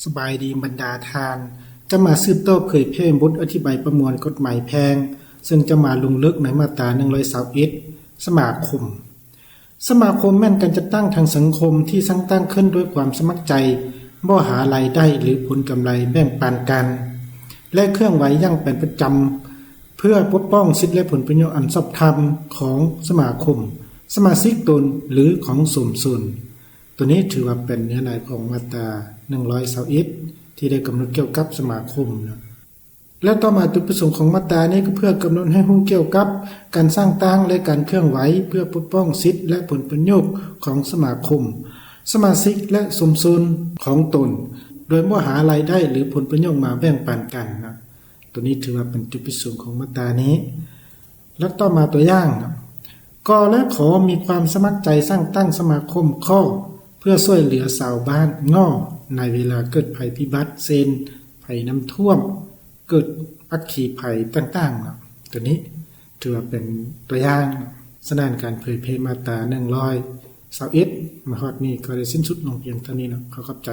สบายดีบรรดาทานจะมาสืบต่อเผยแพร่บทอธิบายประมวลกฎหมายแพงซึ่งจะมาลงลึกในมาตรา121สมาคมแม่นการจัดตั้งทางสังคมที่สร้างตั้งขึ้นด้วยความสมัครใจบ่หารายได้หรือผลกำไรแบ่งปันกันและเครื่องไว้ยั่งเป็นประจำเพื่อปกป้องสิทธิและผลประโยชน์อันชอบธรรมของสมาคมสมาชิกตนหรือของสมส่วนตัวนี้ถือว่าเป็นเนื้อในของมาตรา121ที่ได้กำหนดเกี่ยวกับสมาคมนะและต่อมาจุดประสงค์ของมาตรานี้ก็เพื่อกำหนดให้รู้เกี่ยวกับการสร้างตั้งและการเคลื่อนไหวเพื่อปกป้องสิทธิและผลประโยชน์ของสมาคมสมาชิกและสมส่วนของตนโดยบ่หารายได้หรือผลประโยชน์มาแบ่งปันกันนะตัวนี้ถือว่าเป็นจุดประสงค์ของมาตรานี้แล้วต่อมาตัวอย่างนะกและขอมีความสมัครใจสร้างตั้งสมาคมข้อเพื่อช่วยเหลือชาวบ้านง้อในเวลาเกิดภัยพิบัติเช่นภัยน้ำท่วมเกิดอัคคีภัยต่างๆนะตัวนี้ถือว่าเป็นตัวอย่างสนานการเผยแพร่มาตรา121มาฮอดนี้ก็ได้สิ้นสุดลงเพียงเท่านี้นะขอขอบใจ